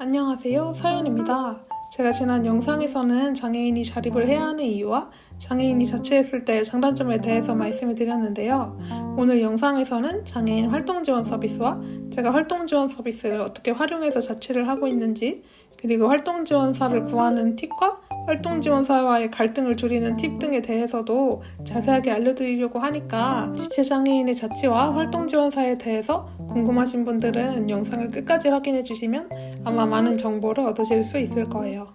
안녕하세요, 서연입니다. 제가 지난 영상에서는 장애인이 자립을 해야 하는 이유와 장애인이 자취했을 때 장단점에 대해서 말씀을 드렸는데요. 오늘 영상에서는 장애인 활동지원 서비스와 제가 활동지원 서비스를 어떻게 활용해서 자취를 하고 있는지, 그리고 활동지원사를 구하는 팁과 활동지원사와의 갈등을 줄이는 팁 등에 대해서도 자세하게 알려드리려고 하니까 지체장애인의 자취와 활동지원사에 대해서 궁금하신 분들은 영상을 끝까지 확인해 주시면 아마 많은 정보를 얻으실 수 있을 거예요.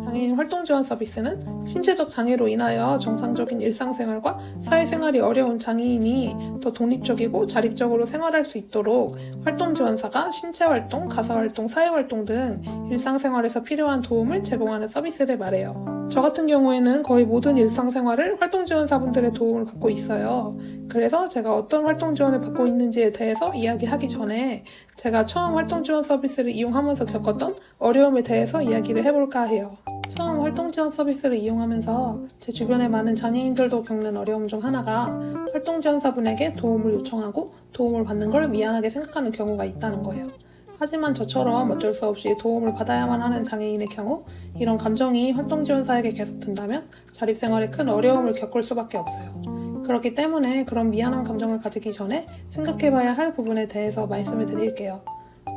장애인 활동지원 서비스는 신체적 장애로 인하여 정상적인 일상생활과 사회생활이 어려운 장애인이 더 독립적이고 자립적으로 생활할 수 있도록 활동지원사가 신체활동, 가사활동, 사회활동 등 일상생활에서 필요한 도움을 제공하는 서비스를 말해요. 저 같은 경우에는 거의 모든 일상생활을 활동지원사분들의 도움을 받고 있어요. 그래서 제가 어떤 활동지원을 받고 있는지에 대해서 이야기하기 전에 제가 처음 활동지원 서비스를 이용하면서 겪었던 어려움에 대해서 이야기를 해볼까 해요. 처음 활동지원 서비스를 이용하면서 제 주변에 많은 장애인들도 겪는 어려움 중 하나가 활동지원사분에게 도움을 요청하고 도움을 받는 걸 미안하게 생각하는 경우가 있다는 거예요. 하지만 저처럼 어쩔 수 없이 도움을 받아야만 하는 장애인의 경우 이런 감정이 활동지원사에게 계속 든다면 자립생활에 큰 어려움을 겪을 수밖에 없어요. 그렇기 때문에 그런 미안한 감정을 가지기 전에 생각해봐야 할 부분에 대해서 말씀을 드릴게요.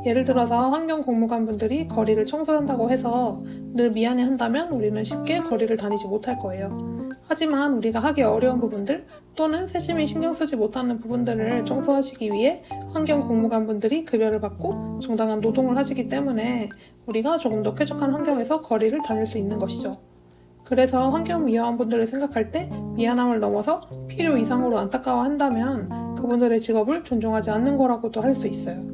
예를 들어서 환경공무관분들이 거리를 청소한다고 해서 늘 미안해한다면 우리는 쉽게 거리를 다니지 못할 거예요. 하지만 우리가 하기 어려운 부분들 또는 세심히 신경 쓰지 못하는 부분들을 청소하시기 위해 환경공무관분들이 급여를 받고 정당한 노동을 하시기 때문에 우리가 조금 더 쾌적한 환경에서 거리를 다닐 수 있는 것이죠. 그래서 환경미화원분들을 생각할 때 미안함을 넘어서 필요 이상으로 안타까워한다면 그분들의 직업을 존중하지 않는 거라고도 할 수 있어요.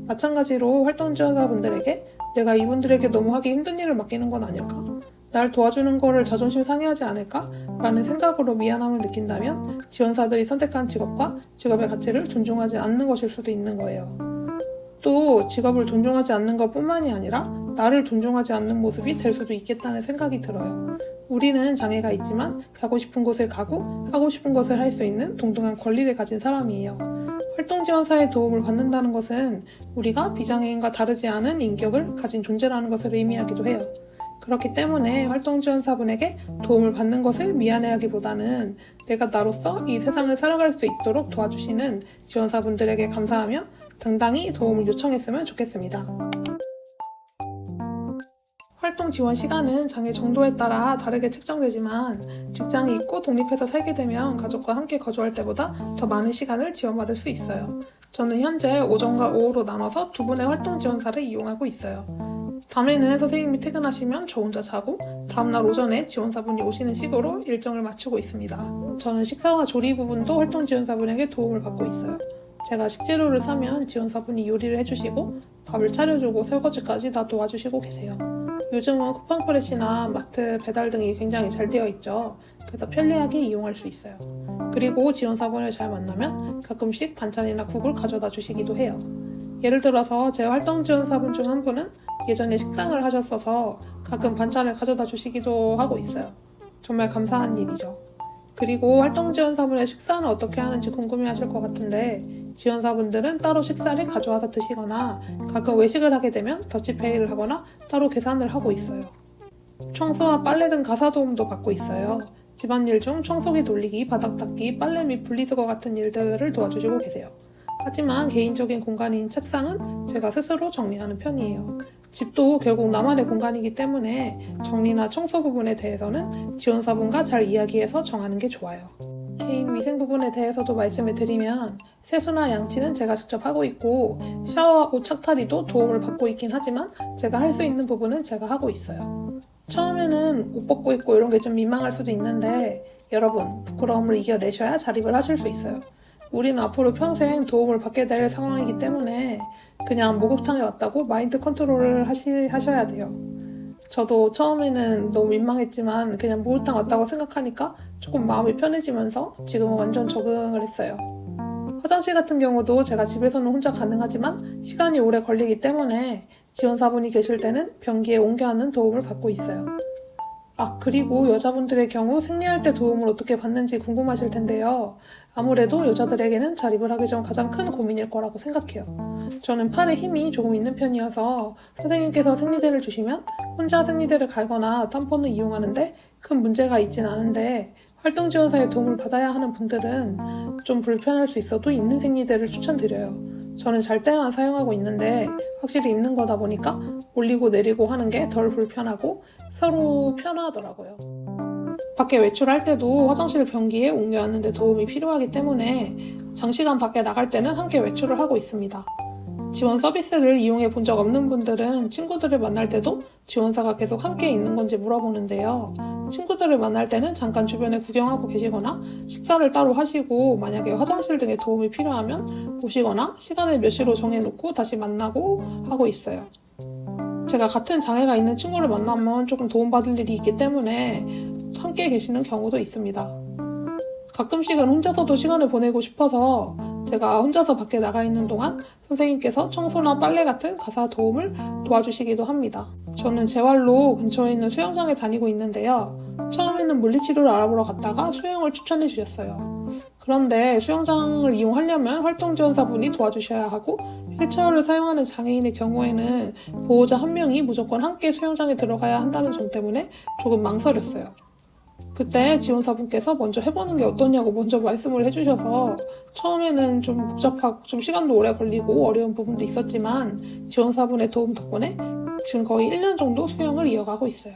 마찬가지로 활동지원사분들에게 내가 이분들에게 너무 하기 힘든 일을 맡기는 건 아닐까? 날 도와주는 거를 자존심 상해하지 않을까? 라는 생각으로 미안함을 느낀다면 지원사들이 선택한 직업과 직업의 가치를 존중하지 않는 것일 수도 있는 거예요. 또 직업을 존중하지 않는 것뿐만이 아니라 나를 존중하지 않는 모습이 될 수도 있겠다는 생각이 들어요. 우리는 장애가 있지만 가고 싶은 곳에 가고 하고 싶은 것을 할 수 있는 동등한 권리를 가진 사람이에요. 활동지원사의 도움을 받는다는 것은 우리가 비장애인과 다르지 않은 인격을 가진 존재라는 것을 의미하기도 해요. 그렇기 때문에 활동지원사분에게 도움을 받는 것을 미안해하기보다는 내가 나로서 이 세상을 살아갈 수 있도록 도와주시는 지원사분들에게 감사하며 당당히 도움을 요청했으면 좋겠습니다. 활동 지원 시간은 장애 정도에 따라 다르게 책정되지만 직장이 있고 독립해서 살게 되면 가족과 함께 거주할 때보다 더 많은 시간을 지원받을 수 있어요. 저는 현재 오전과 오후로 나눠서 두 분의 활동 지원사를 이용하고 있어요. 밤에는 선생님이 퇴근하시면 저 혼자 자고 다음날 오전에 지원사분이 오시는 식으로 일정을 맞추고 있습니다. 저는 식사와 조리 부분도 활동 지원사분에게 도움을 받고 있어요. 제가 식재료를 사면 지원사분이 요리를 해주시고 밥을 차려주고 설거지까지 다 도와주시고 계세요. 요즘은 쿠팡프레시나 마트 배달 등이 굉장히 잘 되어 있죠. 그래서 편리하게 이용할 수 있어요. 그리고 지원사분을 잘 만나면 가끔씩 반찬이나 국을 가져다 주시기도 해요. 예를 들어서 제 활동지원사분 중 한 분은 예전에 식당을 하셨어서 가끔 반찬을 가져다 주시기도 하고 있어요. 정말 감사한 일이죠. 그리고 활동지원사분의 식사는 어떻게 하는지 궁금해하실 것 같은데 지원사분들은 따로 식사를 가져와서 드시거나 가끔 외식을 하게 되면 더치페이를 하거나 따로 계산을 하고 있어요. 청소와 빨래 등 가사 도움도 받고 있어요. 집안일 중 청소기 돌리기, 바닥 닦기, 빨래 및 분리수거 같은 일들을 도와주시고 계세요. 하지만 개인적인 공간인 책상은 제가 스스로 정리하는 편이에요. 집도 결국 나만의 공간이기 때문에 정리나 청소 부분에 대해서는 지원사분과 잘 이야기해서 정하는 게 좋아요. 개인 위생 부분에 대해서도 말씀을 드리면 세수나 양치는 제가 직접 하고 있고 샤워와 옷 착탈이도 도움을 받고 있긴 하지만 제가 할 수 있는 부분은 제가 하고 있어요. 처음에는 옷 벗고 있고 이런 게 좀 민망할 수도 있는데 여러분 부끄러움을 이겨내셔야 자립을 하실 수 있어요. 우리는 앞으로 평생 도움을 받게 될 상황이기 때문에 그냥 목욕탕에 왔다고 마인드 컨트롤을 하셔야 돼요. 저도 처음에는 너무 민망했지만 그냥 목욕탕 왔다고 생각하니까 조금 마음이 편해지면서 지금은 완전 적응을 했어요. 화장실 같은 경우도 제가 집에서는 혼자 가능하지만 시간이 오래 걸리기 때문에 지원사분이 계실 때는 변기에 옮겨 앉는 도움을 받고 있어요. 그리고 여자분들의 경우 생리할 때 도움을 어떻게 받는지 궁금하실 텐데요. 아무래도 여자들에게는 자립을 하기 전 가장 큰 고민일 거라고 생각해요. 저는 팔에 힘이 조금 있는 편이어서 선생님께서 생리대를 주시면 혼자 생리대를 갈거나 탐폰을 이용하는데 큰 문제가 있진 않은데 활동지원사의 도움을 받아야 하는 분들은 좀 불편할 수 있어도 입는 생리대를 추천드려요. 저는 잘 때만 사용하고 있는데 확실히 입는 거다 보니까 올리고 내리고 하는 게 덜 불편하고 서로 편하더라고요. 밖에 외출할 때도 화장실 변기에 옮겨 왔는데 도움이 필요하기 때문에 장시간 밖에 나갈 때는 함께 외출을 하고 있습니다. 지원 서비스를 이용해 본 적 없는 분들은 친구들을 만날 때도 지원사가 계속 함께 있는 건지 물어보는데요. 친구들을 만날 때는 잠깐 주변에 구경하고 계시거나 식사를 따로 하시고 만약에 화장실 등의 도움이 필요하면 오시거나 시간을 몇 시로 정해놓고 다시 만나고 하고 있어요. 제가 같은 장애가 있는 친구를 만나면 조금 도움받을 일이 있기 때문에 함께 계시는 경우도 있습니다. 가끔씩은 혼자서도 시간을 보내고 싶어서 제가 혼자서 밖에 나가 있는 동안 선생님께서 청소나 빨래 같은 가사 도움을 도와주시기도 합니다. 저는 재활로 근처에 있는 수영장에 다니고 있는데요. 처음에는 물리치료를 알아보러 갔다가 수영을 추천해 주셨어요. 그런데 수영장을 이용하려면 활동지원사분이 도와주셔야 하고 휠체어를 사용하는 장애인의 경우에는 보호자 한 명이 무조건 함께 수영장에 들어가야 한다는 점 때문에 조금 망설였어요. 그때 지원사분께서 먼저 해보는 게 어떠냐고 먼저 말씀을 해주셔서 처음에는 좀 복잡하고 좀 시간도 오래 걸리고 어려운 부분도 있었지만 지원사분의 도움 덕분에 지금 거의 1년 정도 수영을 이어가고 있어요.